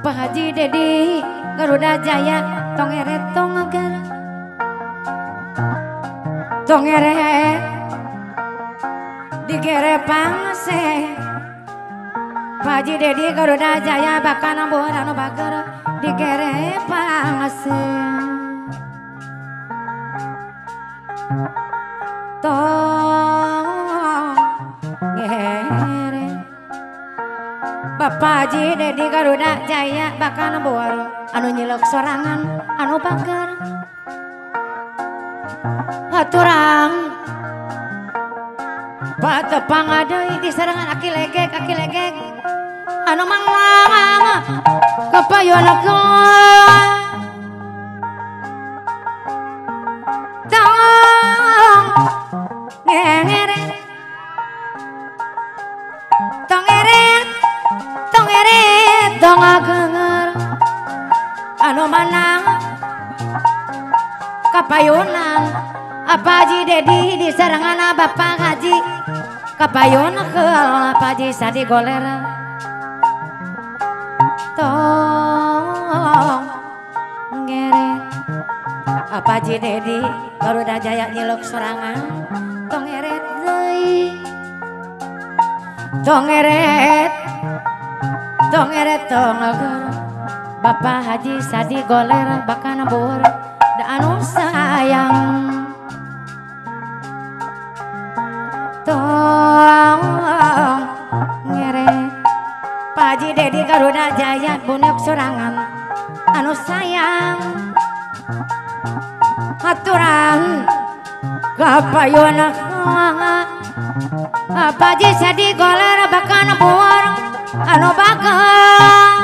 Pak Haji Dedi Garuda Jaya tongeret tongagar tongeret digere pangse Pak Haji Dedi Garuda Jaya bakana borano bager digere pangse Bapak Haji Dedi Garuda Jaya bakal buar anu nyilok sorangan anu bager aturang patepang adai di serangan aki legek anu manglang kapayon aku tong ngeret dong agenger anu manang kapayunan apa Haji Dedi di serangan Bapak Haji kapayun ke Pak Haji Sadi goler tong ngeret apa Haji Dedi Garuda Jaya nyiluk sorangan tong ngeret deui tong ngeret tongeret tongagar Bapak Haji Sadi goler bakana bor da anu sayang tong ngeret Pak Haji Dedi Garuda Jaya bunek sorangan anu sayang aturan kapayuna Pak Haji Sadi goler bakana bor anu bakal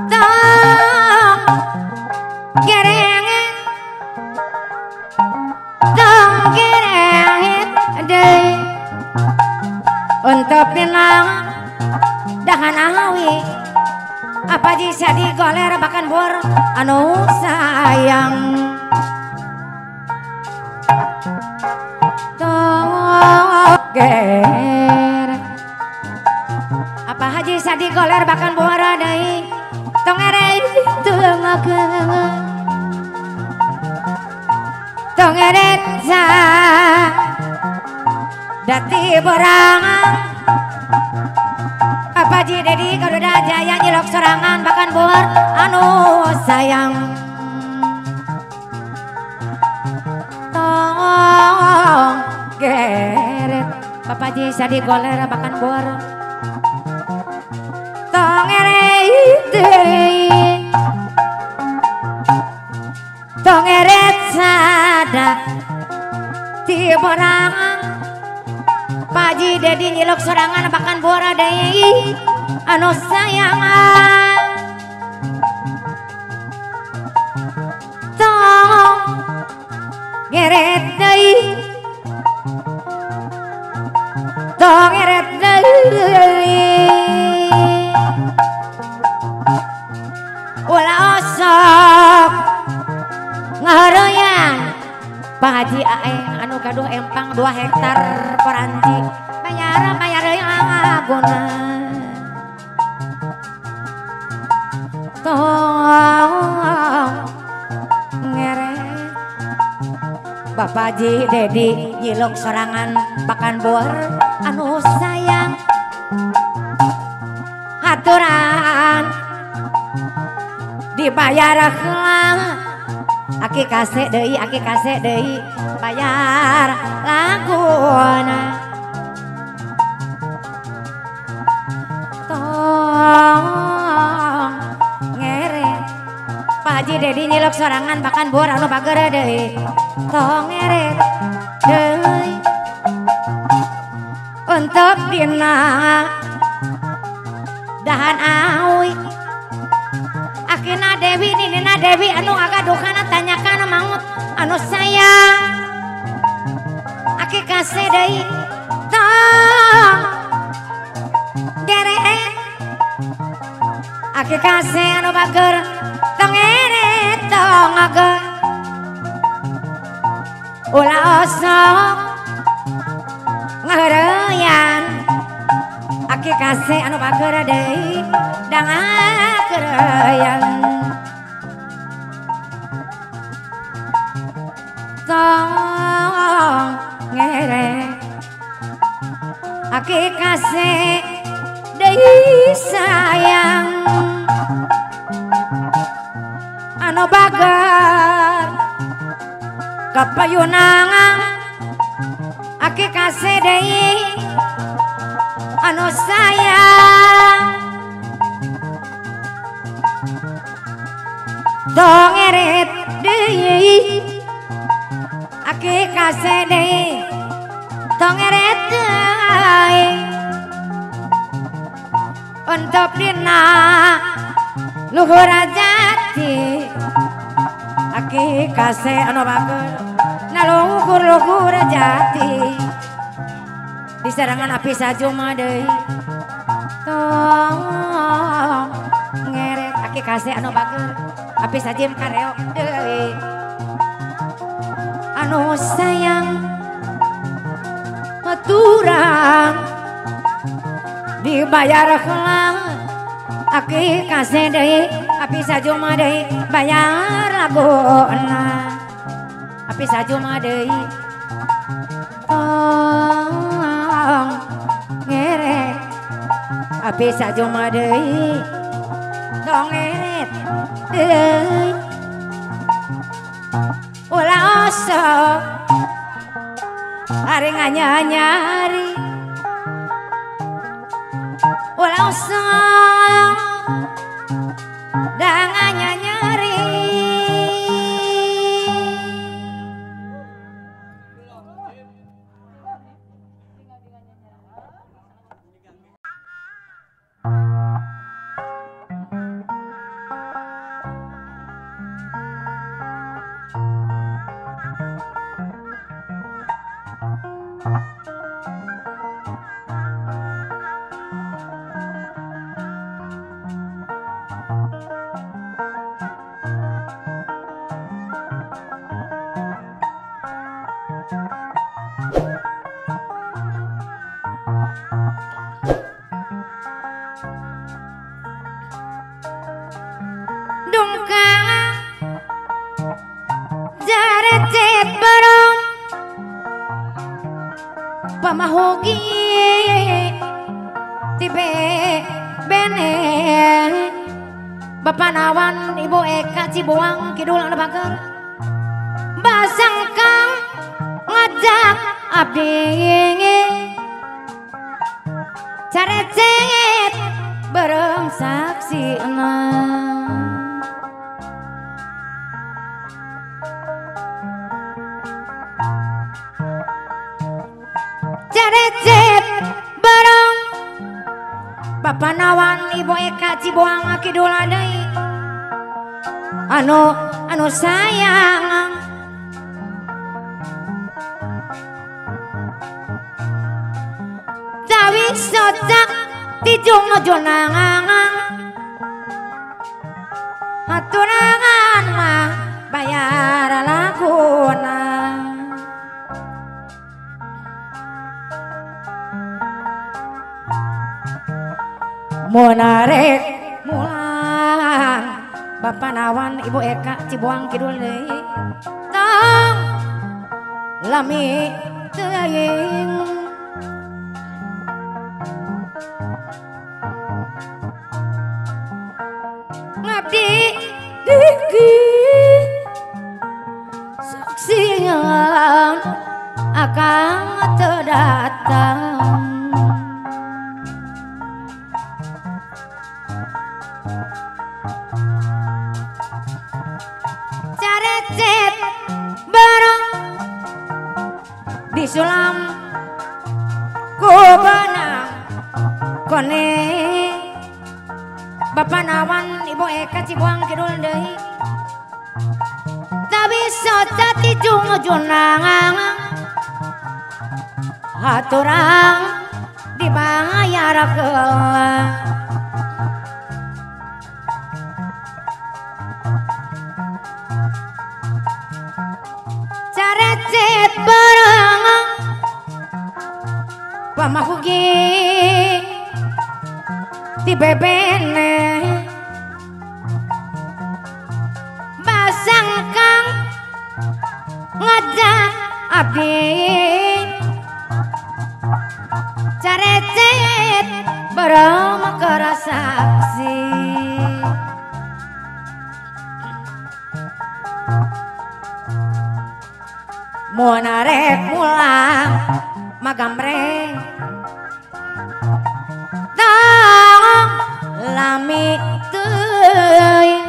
tong gerengit deh untuk pinang dahan awi apa Haji Sadi goler bahkan bor anu sayang tong apa Haji Sadi goler bahkan buara dai tongeret tongeret sa dati berangan apa Haji Dedi Garuda Jaya nyilok sorangan bahkan buar anu sayang tong geret Bapak Haji Sadi goler bahkan buar tongeret sada ti borangan Pak Haji Dedi nyilok sorangan bahkan bora deui anu sayangan tong ngeret deui tong ngeret deui ulah osok ngaroyan Pak Haji Aeng anu gaduh empang 2 hektar koranti bayar yang aguna tong ngeret Bapak Haji Dedi nyilok sorangan bahkan bor anu sayang aturan dibayar heula aki kase deui bayar laguna tong ngeret Pak Haji Dedi nyilok sorangan bahkan bor anu bagere deui tong ngeret deui untuk dina dahan awi akina Dewi nina Dewi anu agaduhana tanyakan mangut anu sayang aki kasih deui tong geret aki kasih anu bager tong eret tong ager ulah osok ngareyan aki kasih anu bager deui dangakereyan tong ngeret aki kasih deui sayang anu bager kapayunangan aki kasih deui anu sayang tong eret deui aki kasih deui tong eret deui untuk dina luhur jati aki kasih anu bager na luhur jati di serangan api sajuma deui tong ngeret aki kasih anu bager api sajim kareo deui anu sayang aturan dibayar heula aki kasih deui api sajuma deui bayar lagona api sajuma deui tong ngeret api sajuma deui tong ngeret deui ulah osok ari nganyari ulah osok da nganyari pamahogi tibe bene Bapak Nawan Ibu Eka Cibuang Kidul anu bager basangkang ngajak abdi carecet bareng saksi carecet bareng Bapak Nawan Ibu Eka Cibuang Kidul deui anu sayang tawi socak tijung jonangan haturangan mah bayar laguna monarek mulang Bapak Nawan Ibu Eka Cibuang Kidul deui tong lami teuing ngabdi diki saksian akang teu datang Sulam ku benang kone Bapak Nawan Ibu Eka Cibuang Kidul deui tak bisa jati junang haturang dibayar ke carecet barang pamahugi di bebene basang kang ngajak abdi carecet barang kerasaksi mau narek pulang magamreng tang lami teuing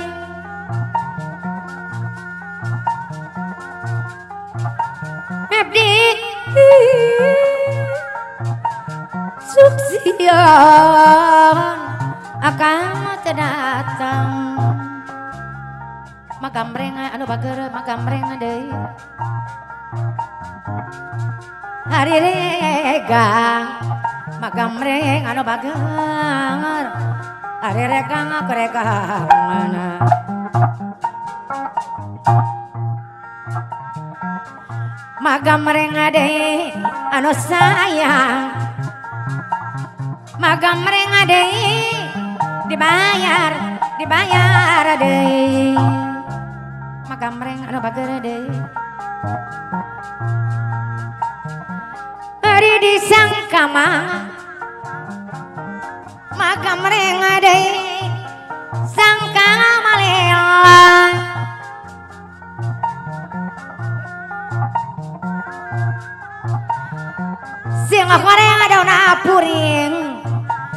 abdi suksian akan terdatang magamreng anu bager magamreng deui hari regang magamreng anu bager hari regang aku regang mana magamreng deui anu sayang magamreng deui dibayar deui magamreng anu bager deui hari disangka magamreng deui sangka malela sing goreng dauna puring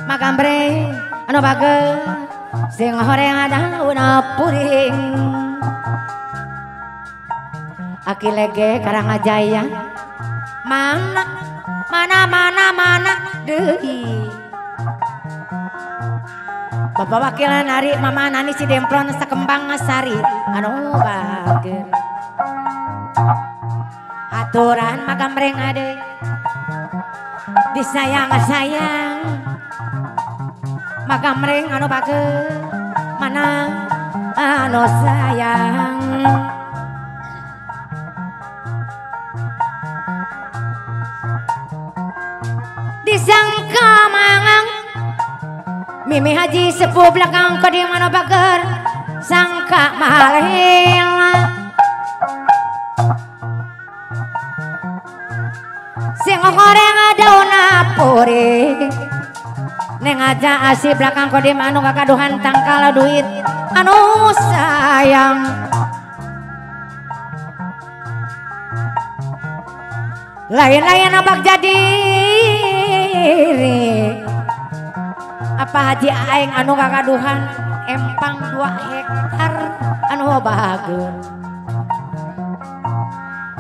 magamreng anu bager sing goreng dauna puring aki lege Karangajaya mana deui Bapak wakilan hari Mama Nani si Demplon sakembang sari anu bager aturan magamreng deui disayang magamreng anu bager mana anu sayang disangka mangang Mimi Haji sepuh belakang kodi mana bager sangka malela sing goreng dauna puri neng aja asih belakang kodi anu kakaduhan tangkal duit anu sayang lain-lain abak jadi apa Haji Aing anu kakaduhan empang 2 hektar anu bahagia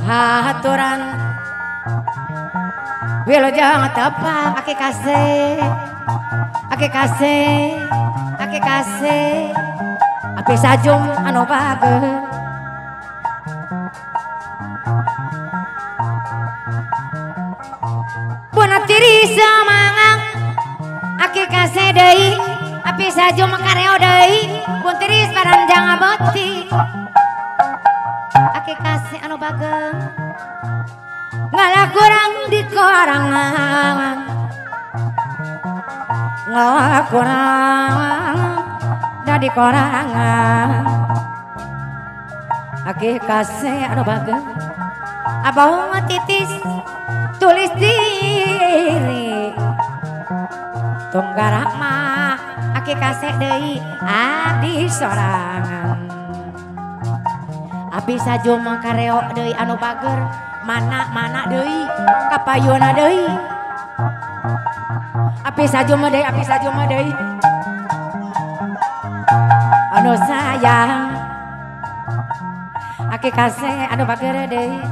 haturan wilujeng tepak aki kase api sajung anu bahagia puna tiri semangang aki kase deui api sajung makareo deui pun tiris paranjang aboti aki kase anu bageng ngalah kurang di korangan ngalah kurang da di korangan aki kase anu bageng abah titis tulis diri tunggarak mah aki kase deui abdi sorangan abdi sajum kareo deui anu bager mana deui kapayuna deui abdi sajum deui anu sayang aki kase anu bager deui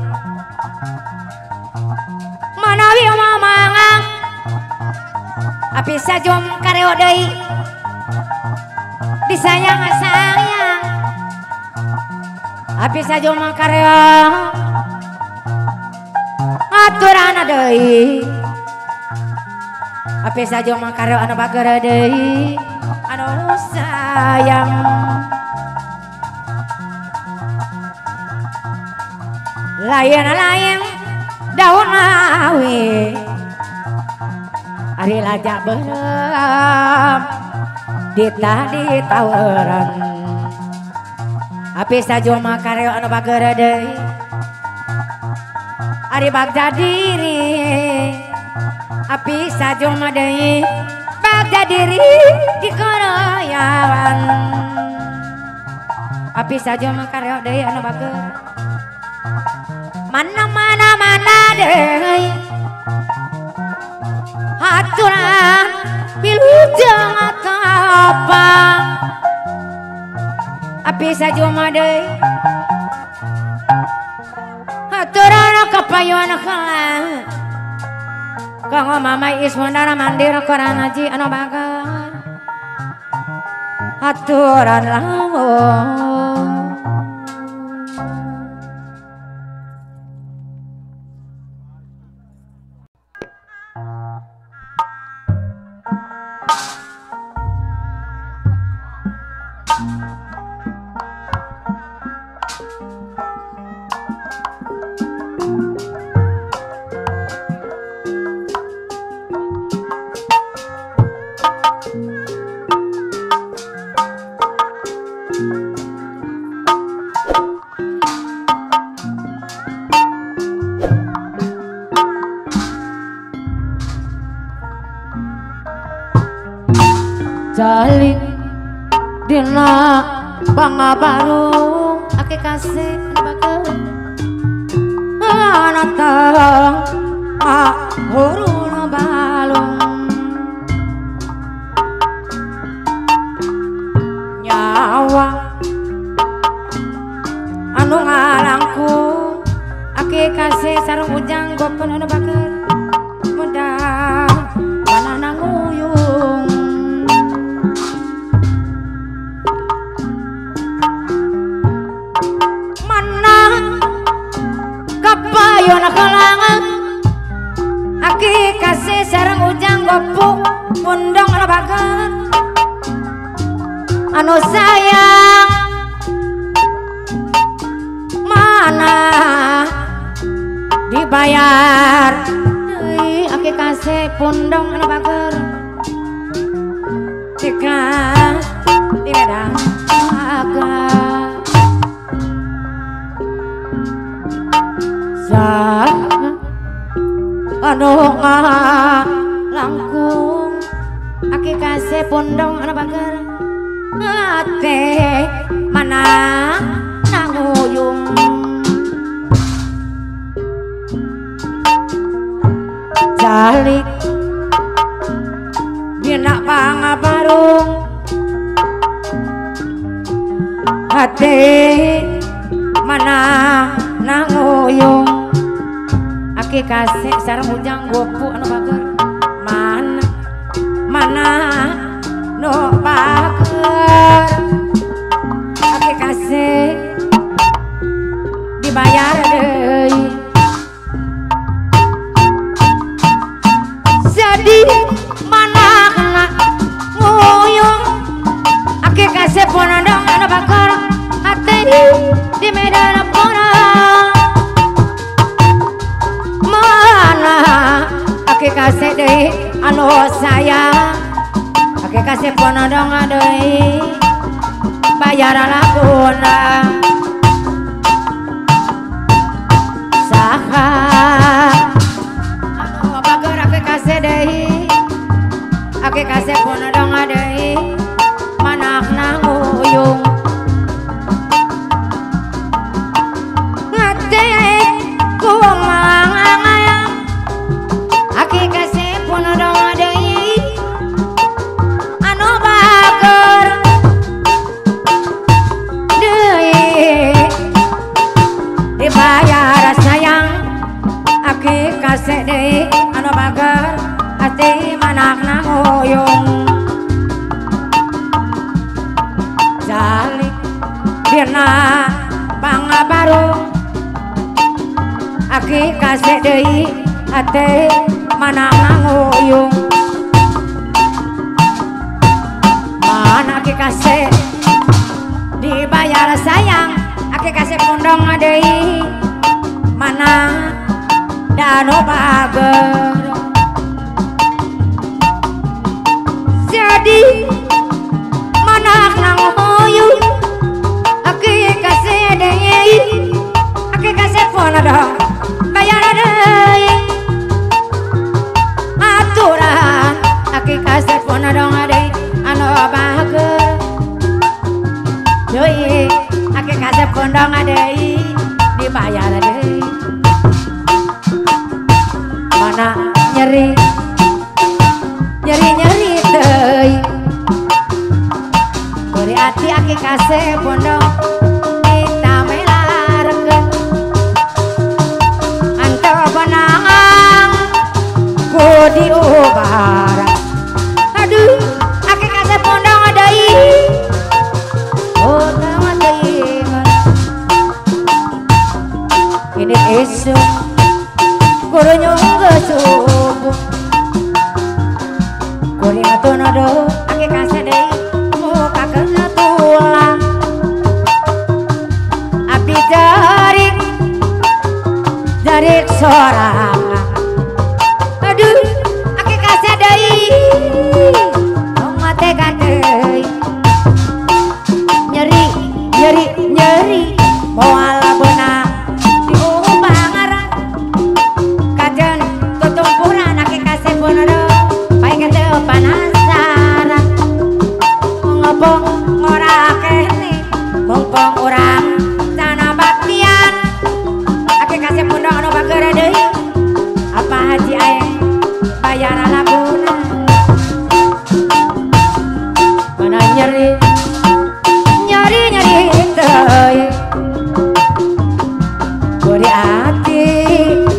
Api sajom kareo deui disayang-sayang api sajom kareo aturana deui api sajom kareo anu bager deui anu sayang layan-layan daun awi ari lajak berem ditawaran api sajoma kareo anu bager deui ari bagja diri api sajoma deui bagja diri di karayawan api sajoma kareo deui anu bager mana deui aturan bilujeng apa api sajoma deui aturan kapayuan kalah kanggo mamai ismundara mandir korang haji anu bager aturan lamun jalik dina pangabarung ake kasih bager anatang ahurun balung nyawa anu ngalangku ake kasih sarung ujang gopon anu bager mudah mana nanguyung kapayun kalangan aki kasih sareng ujang gopuk pundong anu bager anu sayang mana dibayar deui aki kasih pundong anu bager ikhlas di medan anu langkung aki kasih pundong anu bager ate mana nanguyung jalik dina pangabarung ate mana nanguyung aki kasih sareng ujang gopu anu bager mana nu bager aki kasih dibayar deui sedih mana kena nguyung aki kasih ponandong anu bager ate di medan aki kasih deui anu sayang aki kasih ponodong deui bayar laguna saha anu bager aki kasih deui aki kasih ponodong deui manak nanguyung ngate kumang aki kasih ponodong deui anu bager deui babarung aki kasih deui ate mana nganguyung mana aki kasih dibayar sayang aki kasih pundong deui mana dano bager jadi mana nganguyung aki kasih deui aki kasih pun ada bayar deui aturan aki kasih pun ada deui anu bager deui aki kasih pundong deui dibayar deui mana nyeri deui beri hati aki kasih pundong kita melarkeun anteu benang ku diubara aduh aki kasih pundong deui oh deui ini esuk guru nyungge subuh kuring atunodo aki kasih deui muka kena tulang abdi jarik sorangan aduh aki kasih deui ngotegan deui nyeri moal beunang diubah ngaran kajen tutumpuran aki kasih beunang bae teu panasaran ngobong ngora kene mumpung urang cana baktian aki kasih pundong anu bager deui apa haji aeng bayar labuna mana nyeri deui beri hati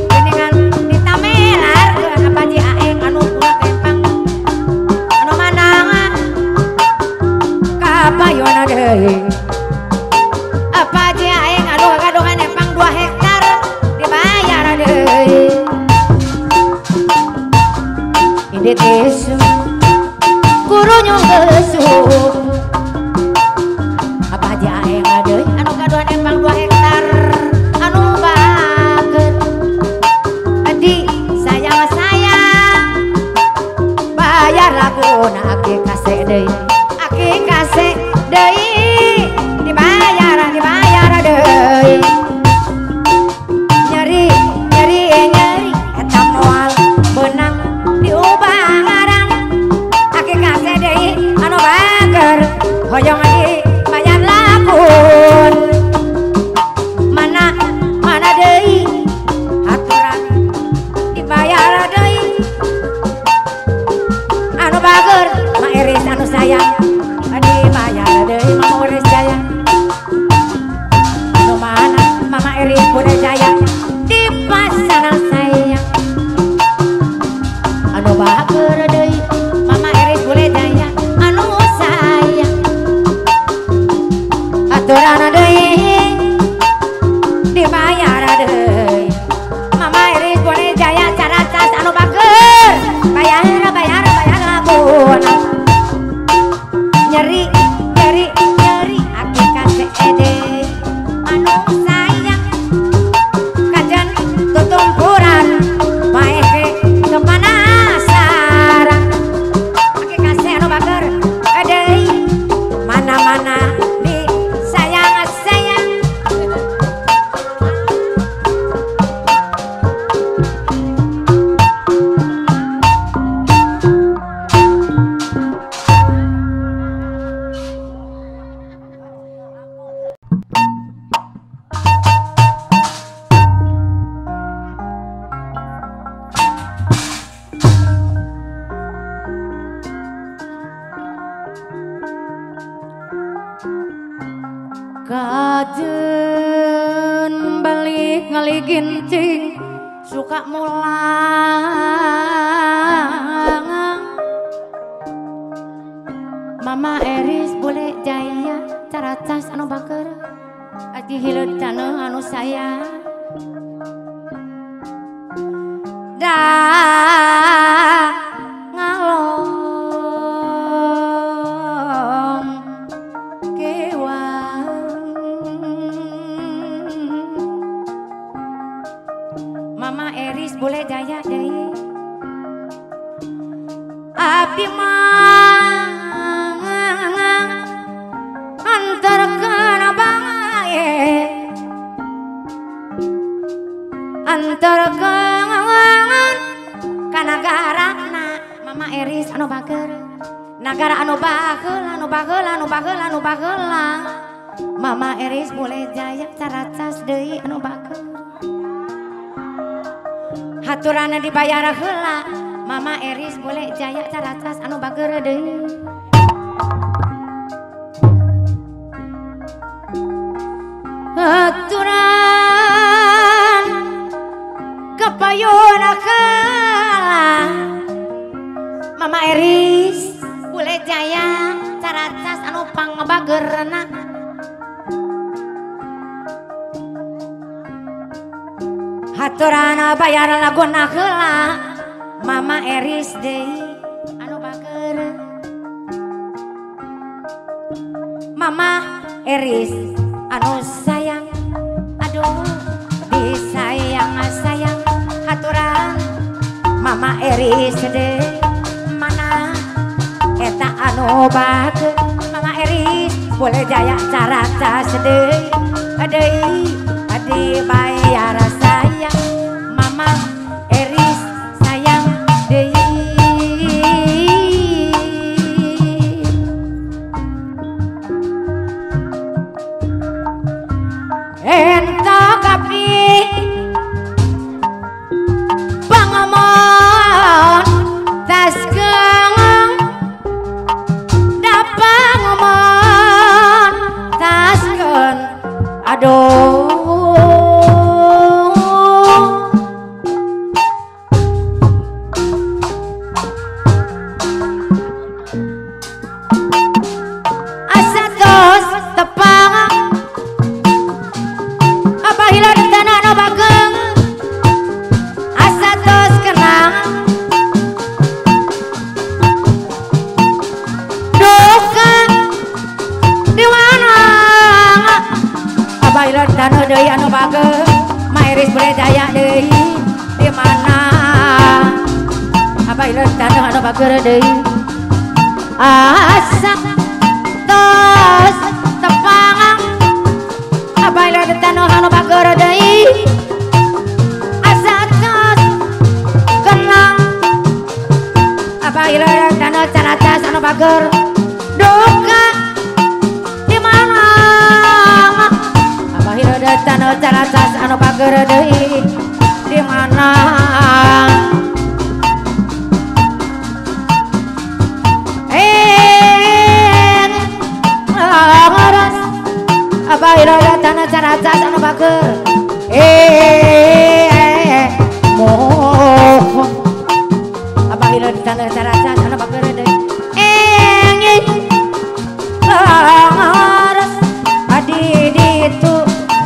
geningan ditamelar apa haji aeng anu ulah kempang anu manang kapayona deui apa haji aeng anu gaduhan empang 2 hektar dibayar deui indit isu guru nyungge subuh apa haji aeng deui anu gaduhan empang 2 hektar anu bager adi sayang bayar laguna aki kasih deui dibayar deui nyeri eta moal beunang diubah ngaran aki kasih deui anu bager hoyong dibayar lagun mana deui aturan dibayar deui anu bager ma Iris anu sayang dibayar deui mama Iris jaya anu mana mama Iris Bunda Jaya di pasana sayang anu bager deui mama Iris Bunda Jaya anu sayang aturan deui dibayar deui mama Iris Bunda Jaya caracas anu bager bayar laguna nyeri aki kasih deui anu sayang kajen tutumpuran bae teu panasaran aki kasih anu bager deui mana di sayang kajen balik ngaligin cing suka mulang Mama Iris boleh jaya caracas anu baker Adi hileut taneuh anu sayang da ngalong kewang Mama Eris boleh jaya deui abdi mah antarkeun bae antarkeun ka nagarana Mama Eris anu bageur nagara anu baheula Mama Eris boleh jaya caracas deui anu bageur haturana dibayar heula Mama Eris boleh jaya caracas anu bageur deui haturan kapayuna heula Mama Eris boleh jaya caracas anu pangbageurna haturana bayar laguna heula Mama Eris deui anu bageur Mama Eris anu sayang aduh disayang sayang haturan Mama Eris deui mana eta anu bageur Mama Eris boleh jaya caracas deui adi bayar sayang Mama Eris sayang deui enta kapi pangamon taskeung dapangomon taskeun aduh taneuh deui anu bageur Mama Eris boleh jaya deui di mana abah hileut taneuh anu bageur deui asa tos tepang abah hileut taneuh anu bageur deui asa tos kenang abah hileut taneuh caracas anu bageur duka di mana abah hileut taneuh caracas anu bageur deui di mana abah hileut taneuh caracas anu bageur mohon abah hileut taneuh caracas anu bageur deui adi ditu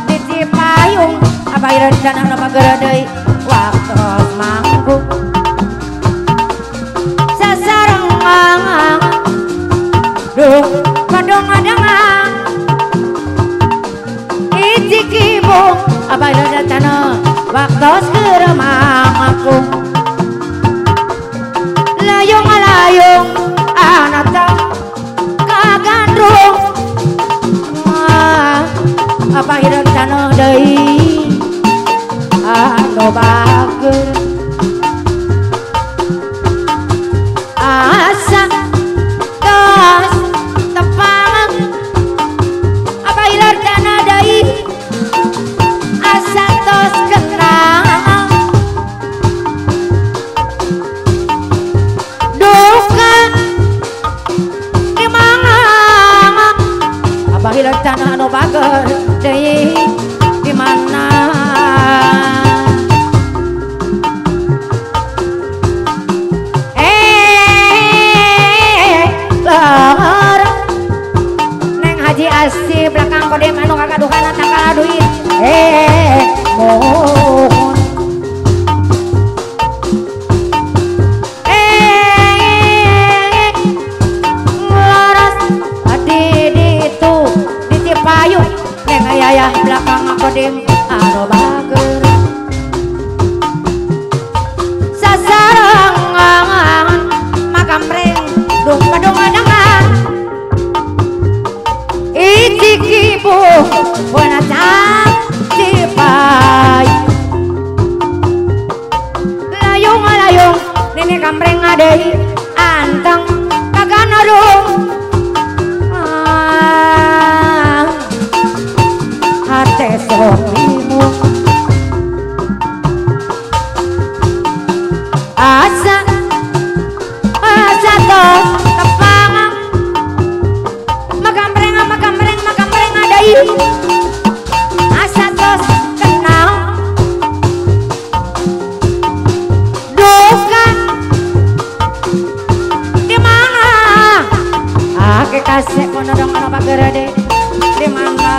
di Cipayung abah hileut taneuh anu bageur deui waktos manggung sasarengang duh padong-adangang icikibung abah hileut taneuh waktos keur manggung layung-layung anata kagandrung abah hileut taneuh deui anu bageur asa tos tepang abah hileut taneuh deui asa tos kenang duka di mana abah hileut taneuh anu bageur deui di mana kodim anu bager sasarangan makamreng dung padung adangan icikibu buana cak cipai layung nini kamreng adei anteng kaganarung hati sopimu asa tos tepang makamreng adei asa tos kenal duka di mana ake kasih kono dong anu bager deh di mana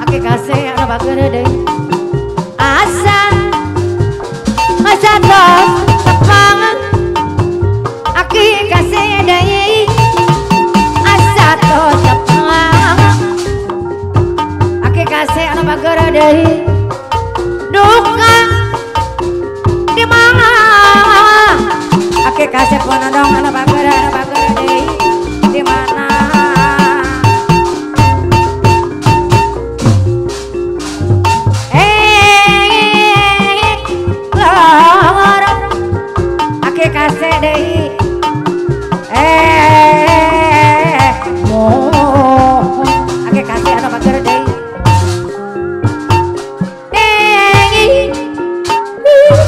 ake kasih anu bager deh asa tos tepang ake kasih deh asa tos tepang ake kasih anu bager deh duka di mana ake kasih kono dong anu bager deh di mana lor ake kasih deh ake kasih anu bager deh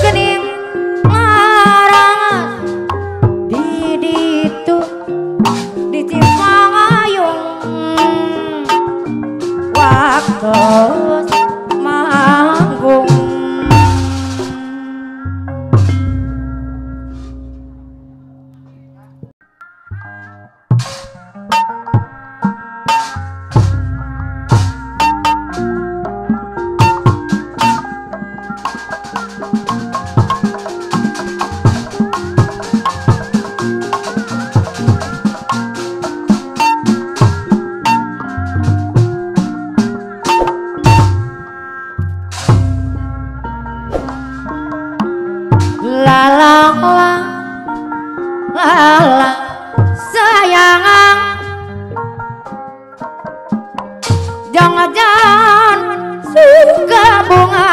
kening ngarang di ditu di Cipayung waktu manggung lala sayang jangan suka bunga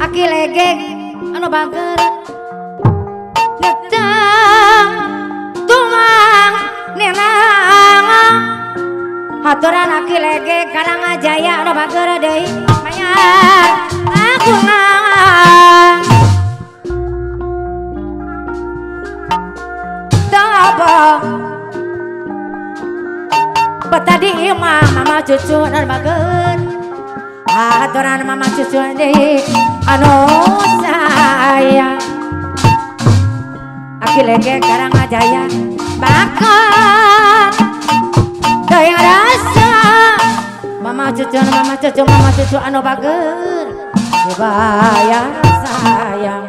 aki legek anu bager netang tumang nenang haturan aki legek Karangajaya anu bager deui mayar aku nang betadi imah mama cucu dan bager aturan mama cucu deh anu sayang aki lege Karangajaya bakal daya rasa mama cucu anu bager dibayar sayang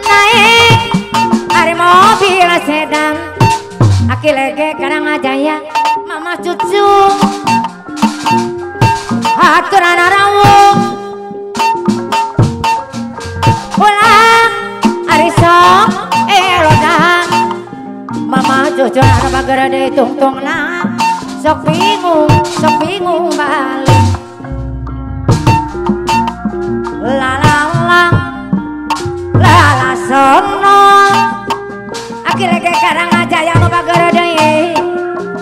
naik hari mobil sedan aki lege Karangajaya mama cucu aturan rawuh pulang hari sok elodan mama cucu anu bager deui tungtung na sok bingung balik lala sono aki lege Karangajaya anu bager deui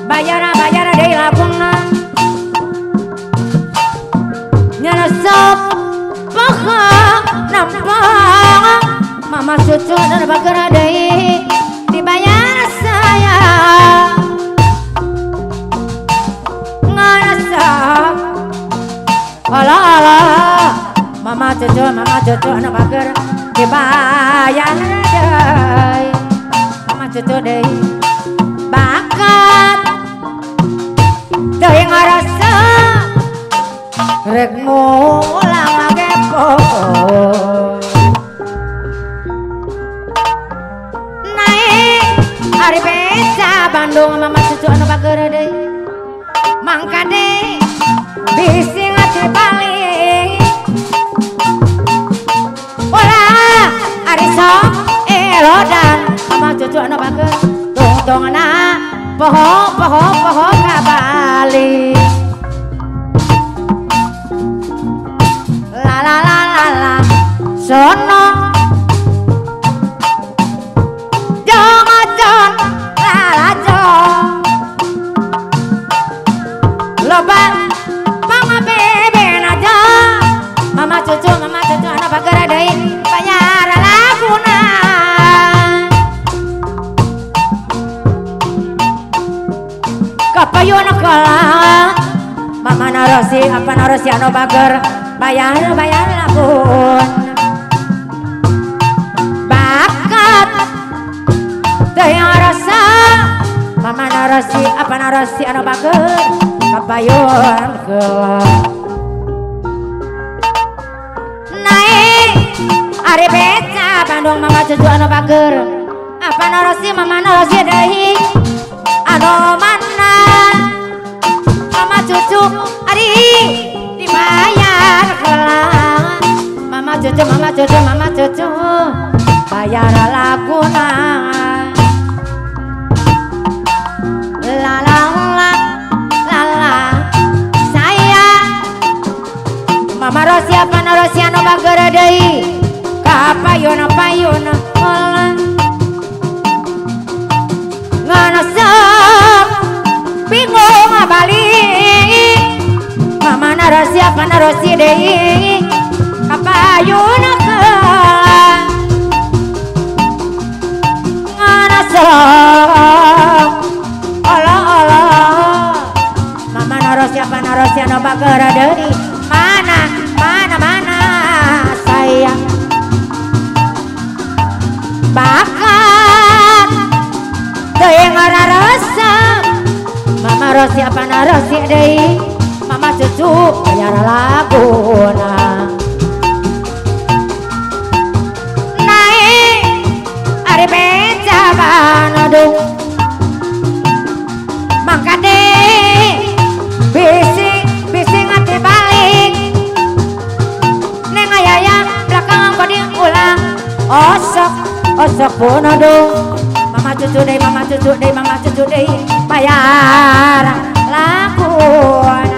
bayar deui labungna nyelesep paha nampang mama cucu anu bager deui dibayar sayang ngarasa ala mama cucu anu bager dibayar deui mama cucu deui bakat deui ngarasa rek ngulang gepo naik Hari beca Bandung mama cucu anu bager deui mangka deui bisi ngati balik ulah ari sok elodan mama cucu anu bager tungtungna poho kabalik la la la la la sono loba mama beben aja mama cucu anak bager deui bayar laguna kapayun kalah mama narosi apa narosi anu bager bayar lagun bakat teu rasa mama narosi apa narosi anu bager kapayun kelah naik ari beca Bandung mama cucu anu bager apa narosi mama narosi deui anu mana mama cucu ari dibayar kelah mama cucu bayar laguna la la la mama Rosi apa narosi anu bager deui kapayun nganosok bingung balik mama narosi apa narosi deui kapayun nganosok Allah mama narosi apa narosi anu bager deui mana sayang bakat teu ngararesep mama Rosi apa narosi deui mama cucu bayar laguna naik ari beca Bandung mangka deui bisi ngati balik neng ayayang belakang koding ulang osok pun aduh mama cucu deui bayar lagun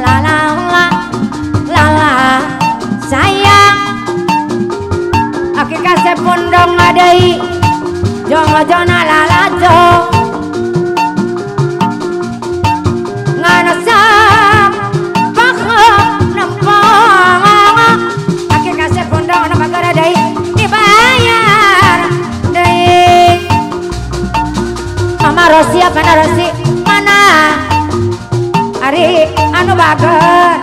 la la la la sayang aki kasep pundong deui jong-jona lalajo nganosap bakal nempong aki kasih pundong anu bager deui dibayar deui mama Rosi apa narosi mana ari anu bager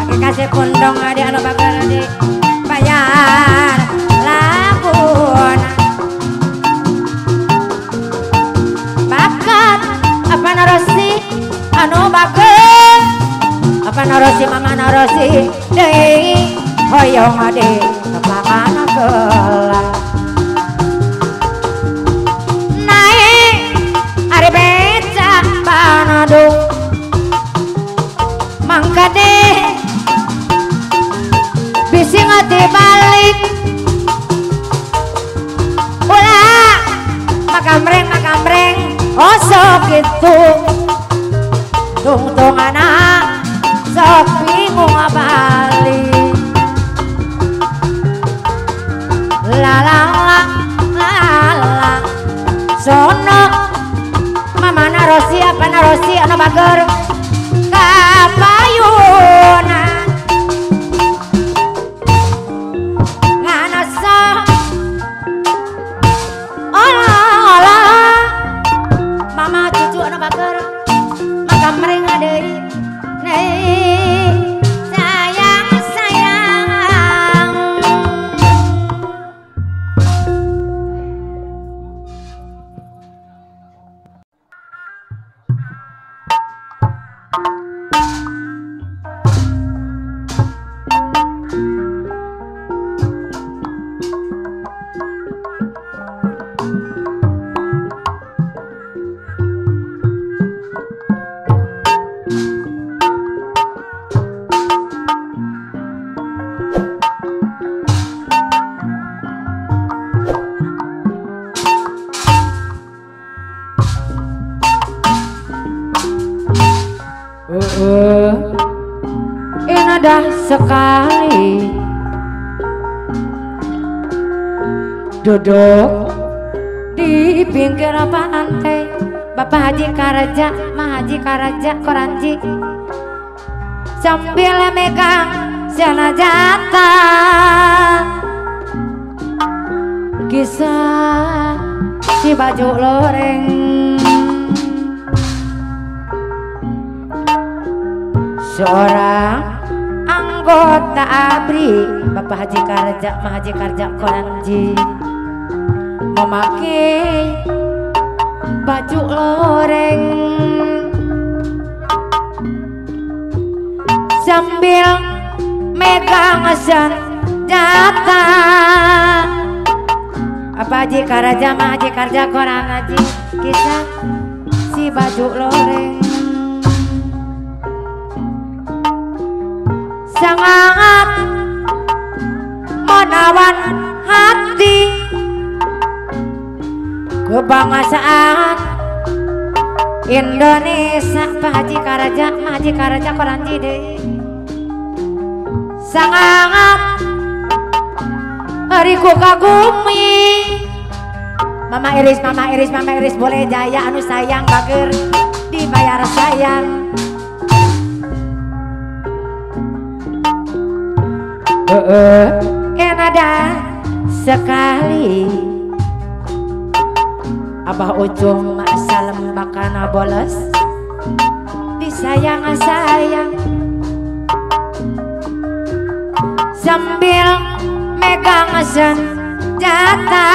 aki kasih pundong adi anu bager deui bayar lagun bakat apa narosi anu bager apa narosi mama narosi deui hoyong ade keplakan kelah naik ari beca Bandung mangka deui bisi ngati balik ulah makamreng osok gitu tungtung anak sok bingung balik la la la la la sono mama narosi apa narosi anu bager kapayunan nganosok olah mama cucu anu bager maka mereng deui sayang sekali duduk di pinggir pantai. Bapak Haji Karaja, Mah Haji Karaja Koranji sambil megang senjata. Kisah si baju loreng, seorang anggota ABRI Bapak Haji Karaja, Mah Haji Karaja Koranji memakai baju loreng sambil megang senjata. Apa Haji Karaja, Mah Haji Karaja Koranji kisah si baju loreng. Sangat menawan hati kebangsaan Indonesia. Pak Haji Karaja, Mah Haji Karaja Koranji deh sangat hariku kagumi. Mama Iris, Mama Iris, Mama Iris boleh jaya anu sayang bager dibayar sayang. Enada sekali Abah Ujung mak salem bakana bolos disayang-sayang sambil megang senjata.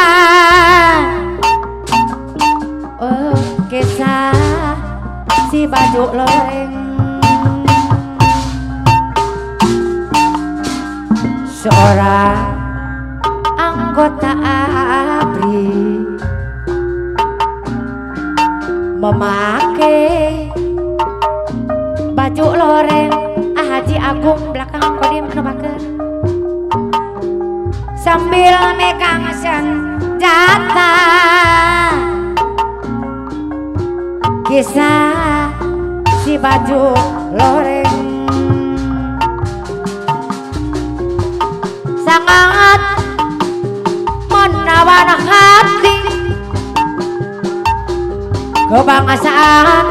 Oh kisah si baju loreng, seorang anggota ABRI memakai baju loreng. Haji Agung belakang kodim anu baker sambil megang senjata. Kisah si baju loreng sangat menawan hati kebangsaan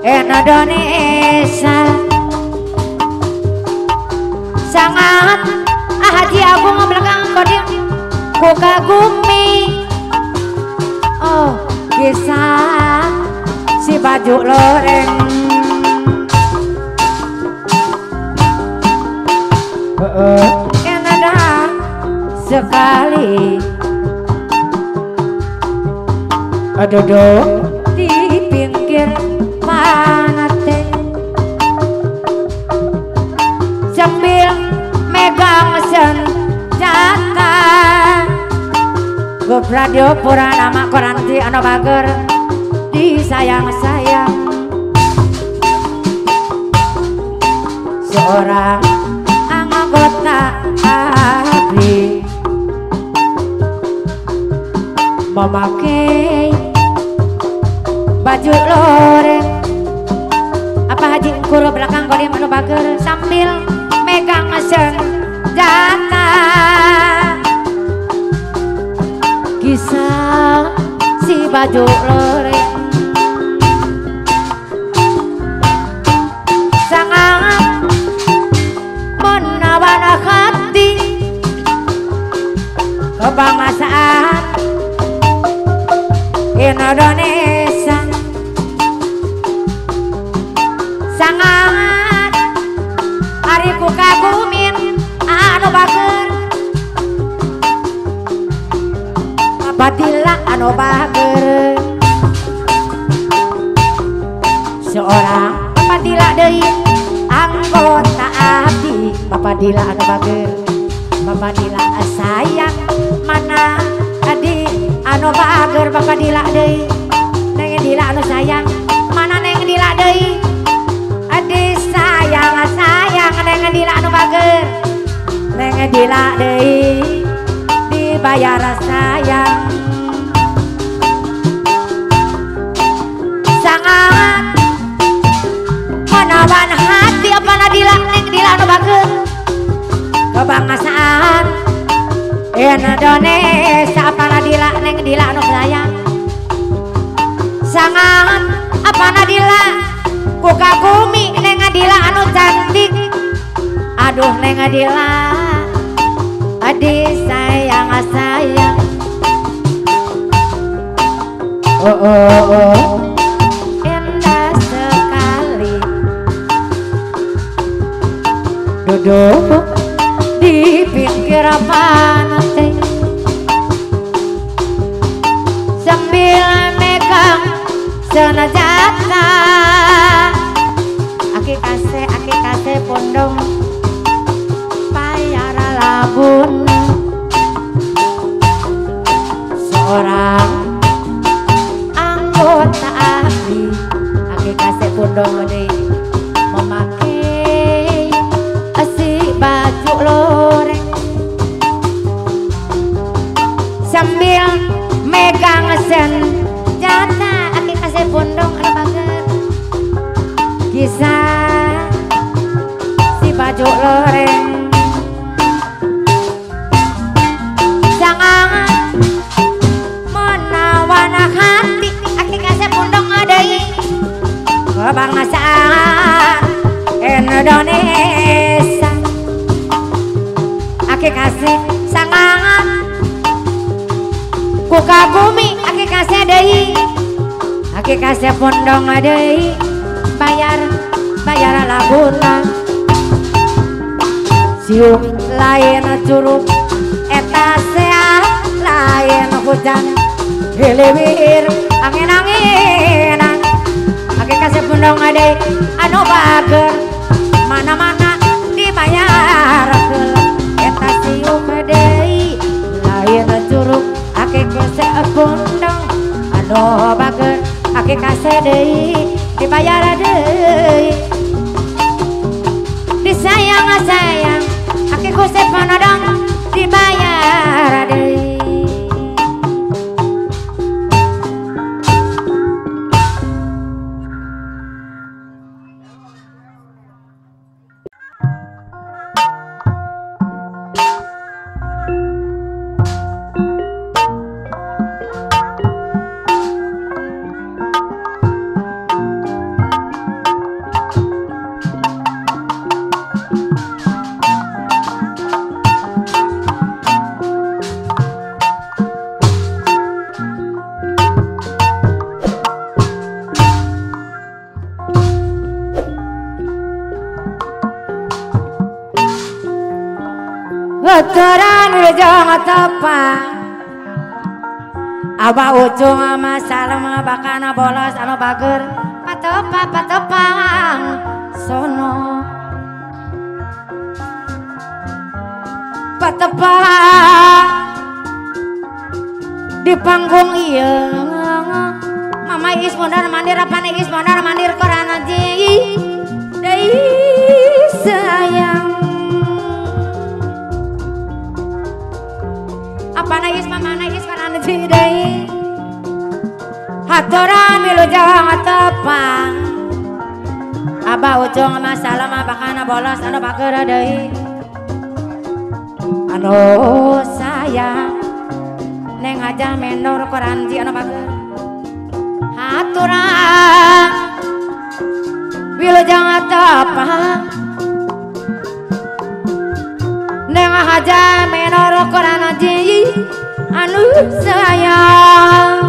Indonesia. Sangat Haji Agung belakang kodim ku kagumi. Oh kisah si baju loreng enada sekali duduk di pinggir pantai sambil megang senjata. Grup radio Puranama Koranji anu bager disayang-sayang. Seorang anggota ABRI memakai baju loreng. Apa Haji Kuro belakang kodim anu bager sambil megang senjata. Kisah si baju loreng sangat menawan hati kebangsaan Indonesia. Sangat hariku kagumin anu bager Padilla anu bager. Seorang Padilla deui anggota ABRI Padilla anu bager. Padilla sayang mana adi anu bager Padilla deui. Neng Dila anu sayang mana Neng Dila deui. Adi sayang sayang Neng Dila anu bager. Neng Dila deui dibayar sayang. Sangat menawan hati apa nadila neng dila anu bageus kebangsaan Indonesia apa nadila neng dila anu sayang sangat apa nadila ku kagumi neng dila anu cantik aduh neng dila adi sayang sayang oh indah sekali duduk di pinggir pantai sambil megang senjata aki kase pondong payara labun seorang anggota ahli aki kase pondong gede memakai baju loreng sambil megang senjata aki kasih pundung ada bager kisah si baju loreng jangan menawan hati aki kasih pundung adai kebangsaan Indonesia aki kasih sangat ku kagumi aki kasih deui aki kasih pondong deui bayar laguna siuk lain curug eta sea lain hujan hiliwir angin-anginan aki kasih pondong deui anu bager mana-mana dibayar eta siuk deui lain curug aki kasih pondong anu bager aki kasih deui dibayar deui disayang sayang aki kasih pondong dibayar deui Veteran wilujeng tepang Aba ujung masalah bakana bolos anu bager patepang sono patepang di panggung iya Mama is mondar mandir apane is mondar mandir korana ji deui sayang apa nangis mama nangis karena cidai hatoran wilujeng tepang aba ujung masalah mah bakana bolos anu bager deui anu sayang neng aja menor koranji anu bager hatoran wilujeng tepang neng aja menor korana ji anu sayang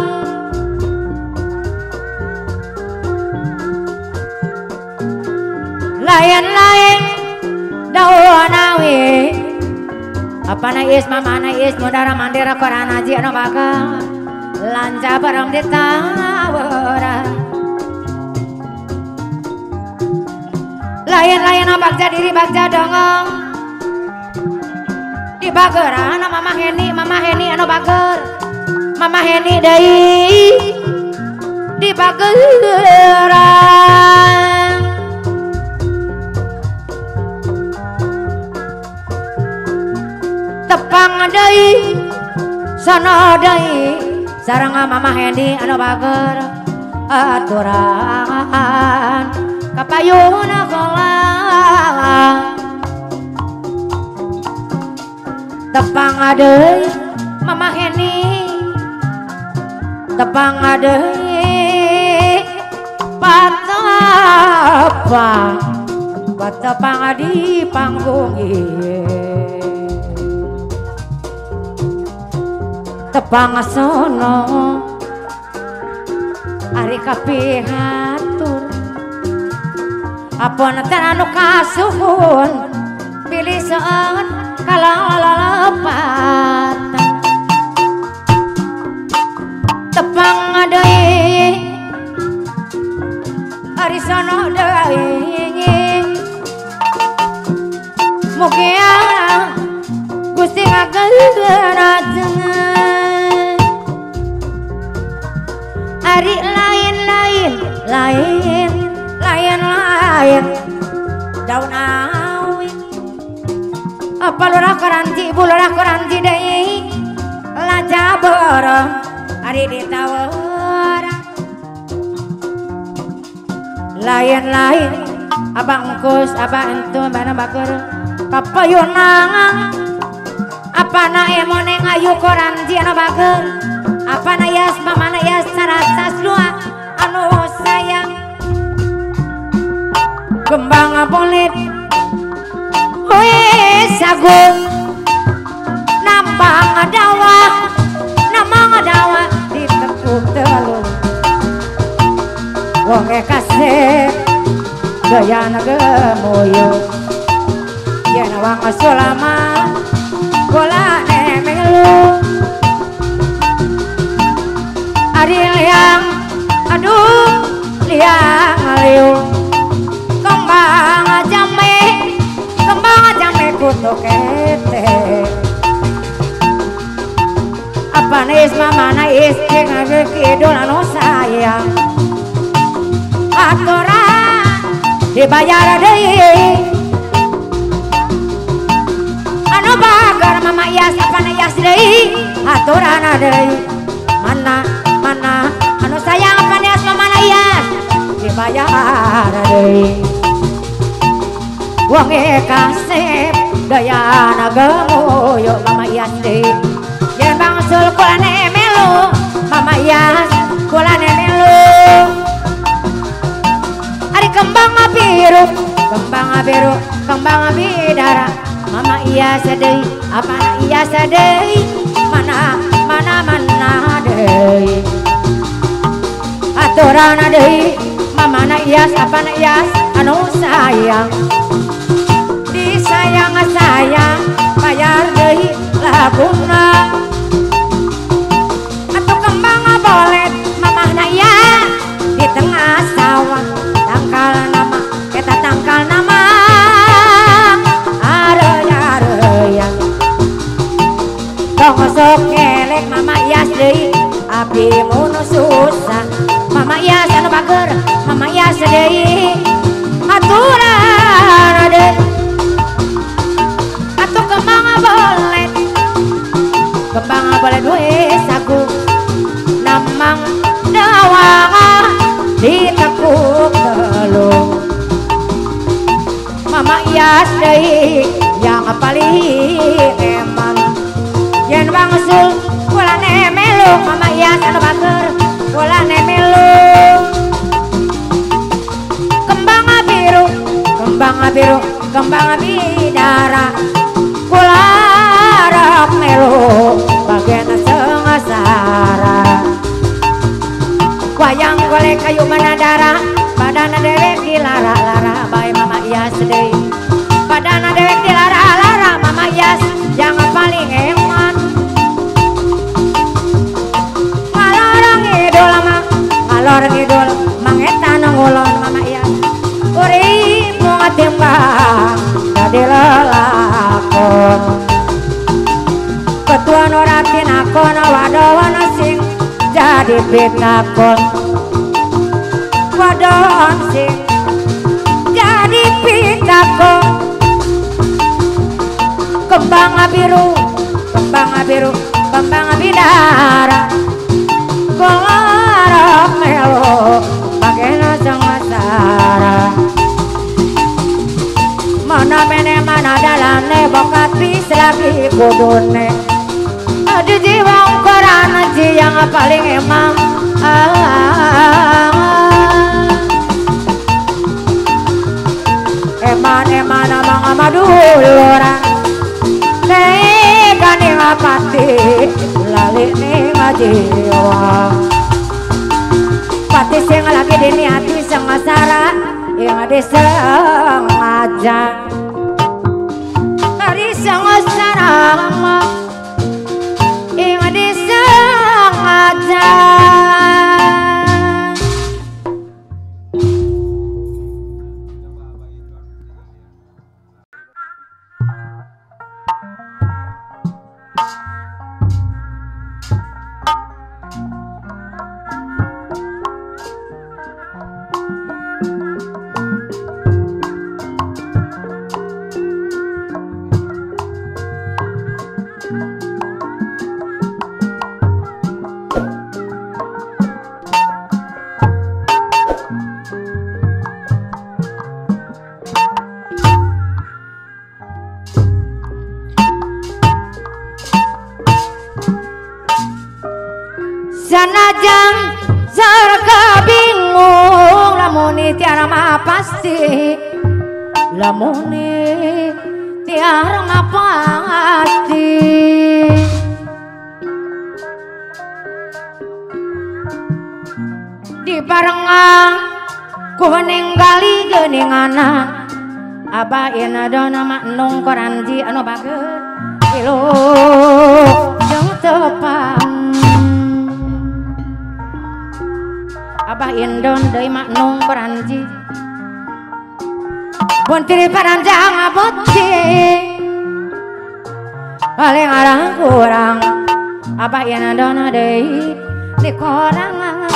lain-lain daun awi apa nangis mama nangis mudara mandira korana ji anu baga lanca bareng ditawara lain-lain bagja diri bagja dongong di bageran mama Heni anu bager mama Heni deui di bageran tepang deui sono deui sareng mama Heni anu bager aturan kapayuna kolang tepang adeuy Mama Heni tepang adeuy patapa patepang di panggung tepang sono ari kapihatur apana teh anu kasuhun pilih seun kalalelepatan tepang deui ari sono deui mugia Gusti ngageurajeun ari lain daun awit apa lurah keranti ibu lurah keranti deui lajabeur ari ditawar lain abang engkus abang entu mana bakeur kapayunang apa na emone ngayu koranti anu bakeur apa na yas mama na yas saratas dua anu sayang kembang polit sagung nambang dawa ditekuk telur wong kasep gayana gemoyo yen wang sulama bola nemelu ari liang aduh liang aliu kembang jame kutu kete apa nis mama nais ngage kidul anu sayang aturan dibayar deui anu bagar mama Yas apa na Yas deui aturan deui mana anu sayang apa Yas mama na Yas dibayar deui wong kasep dayana gemoyo mama Yas deui yen bangsul kulane melu mama Yas kulane melu ari kembang bidara mama Yas deui apana Yas deui mana deui aturan deui mama na Yas apana Yas anu sayang disayang bayar deui laguna atuh kembang bolet mamah na Yas di tengah sawah tangkal nama eta tangkal nama areuya tong sok ngelek mama Yas deui abdi mun susah mama Yas anu bager mama Yas deui aturan deui atuh kembang bolet we sagu namang dawa ditekuk telung mama Yas deui yang paling eman yen bangsul kulane melu mama Yas anu bager kulane melu kembang bidara kularap melu bagian sengasara wayang golek kayu manadara badana dewek dilara-lara bae mama Yas deui badana dewek dilara-lara mama Yas yang paling eman ngalor ngidul mangeta nongulon mama Yas urip mungat timbang jadi lelakon ketua noratin akon wadon sing jadi pitakon wadon sing jadi pitakon kembang biru kembang bidara kolarap melo bagena sangasara kudune di jiwa ukuran yang paling emang eman abang ama dulu orang tegani ngapati lali ning jiwa pati sing lagi diniati sengasara yang disengaja hari sengasara yang disengaja sanajan sarka bingung lamuni tiara mah pasti lamuni tiara mah pasti di barengan ku ninggali geuninganna abah ina dona mak nung koranji anu bageut ilu jeung tepang abah indon deui maknung peranji buntiri paranjang aboti paling arang kurang abah indon deui di korangan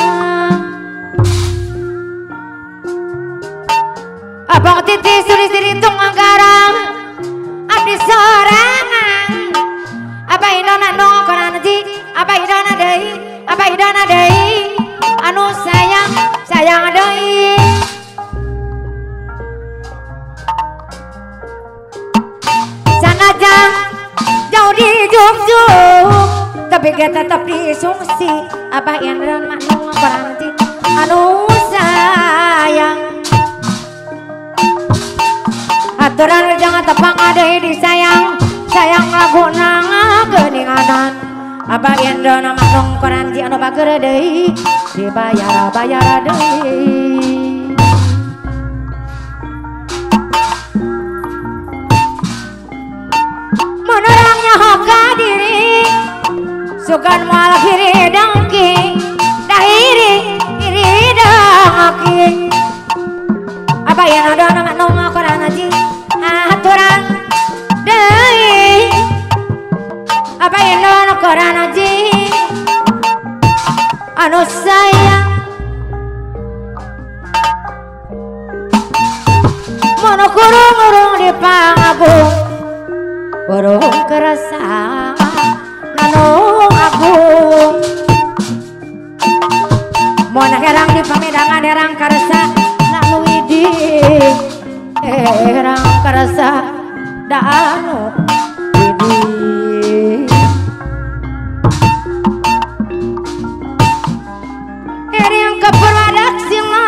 abang titi suri-suri tungang garang abdi sorangan abah indon nung koranji abah indon deui anu sayang deui sanajan jauh di juk-juk tapi kita tetap disungsi abah indron maknung peranti anu sayang aturan jangan tepang adai disayang sayang lagu nang geuninganan abah indron maknung peranti anu bageura deui dibayar deui menerangnya hoka diri sugan mual kiri dengki dahiri iri dengki abah yang ada nama nong koran aji aturan deui abah yang ada koran aji anu sayang mono kurung-kurung di pangagung burung kerasa nanung agung mono herang di pamedangan herang karasa nanung idi herang karasa da anu idi herang keperwadak sila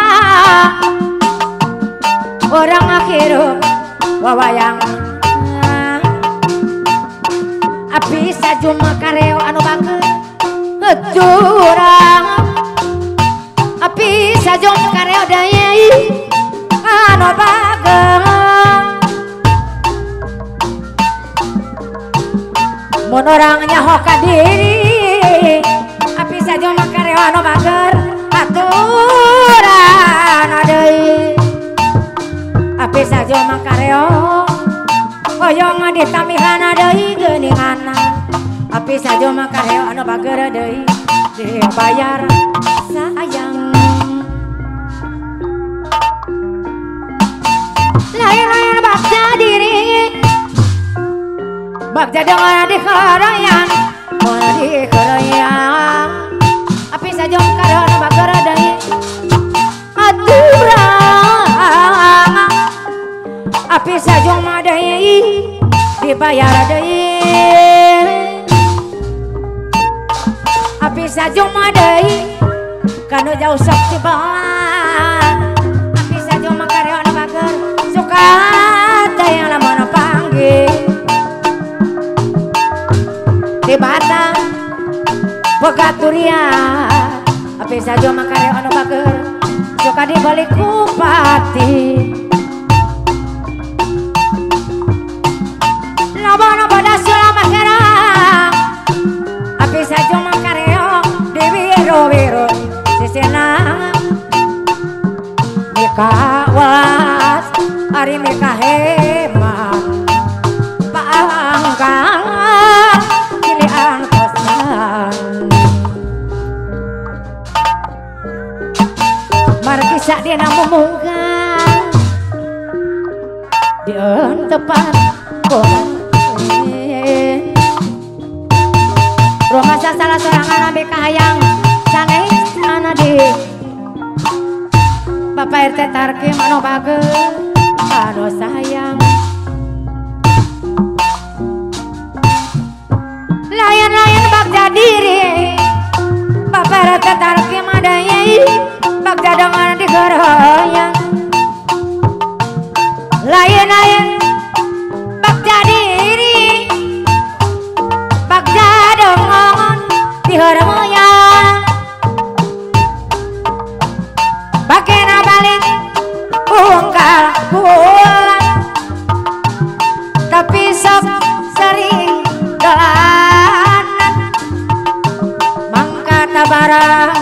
orang akhirup wawayang api sajuma kareo anu bageut ngejurang api sajum kareo deui anu bageut mun urang nyaho ka diri api sajuma kareo anu bageut aturan deui api sajuma kareo hoyong ditamihana deui geuninganna api sajoma kareo anu bageura deui dibayar sayang lain-lain bagja diri bagja dengan dikeroyan moal dikeroyan api sajom kareo anu bageura deui aturan api sajoma deui dibayar deui api sajung madai kanu jauh sok cibalan api sajung makarya anu bager suka tayang lamun panggih di Batam boga turian api sajung makarya anu bager suka dibalik kupati loba pada sulama gerang api sajung makarya di wiro-wiro sisena nikah was hari nikah hemat pangkang pilihan kosan markisa dia namu mungkang di tepat rumah salah seorang anak kahayang sanes anak di Bapak RT Tarki mano bager anu sayang layan-layan bagja diri Bapak RT Tarki madayai bagja dengan digerayang layan-layan bagja diri bagja dengan digerayang bakena balik ungkal pulang tapi sok sering dolanan mangkata barang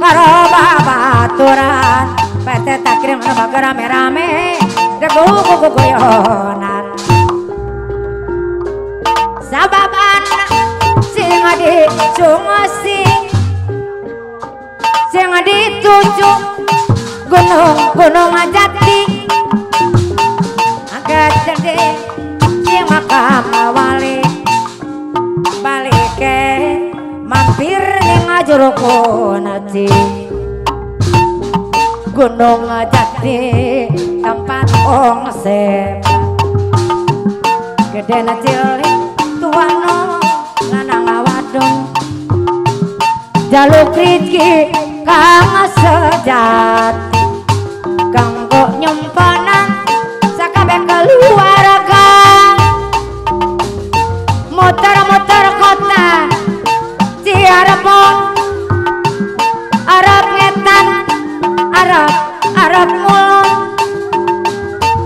karo babaturan PT takrim bager rame-rame gugu-gugoyonan sababan sing adi sing dituju gunung jati angkat gede si makam wali balik ke mampir ning ajurukun aji gunung jati tempat ongsep gede na cilik tuano lanang wadon jaluk rizki kang sejati kanggo nyumpanan sakabeh keluarga muter-muter kota Cirebon Arab ngetan Arab mulon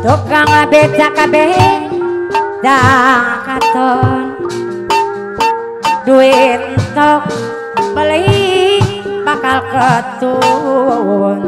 tukang beca kabeh dah katon duit tok beli bakal ketun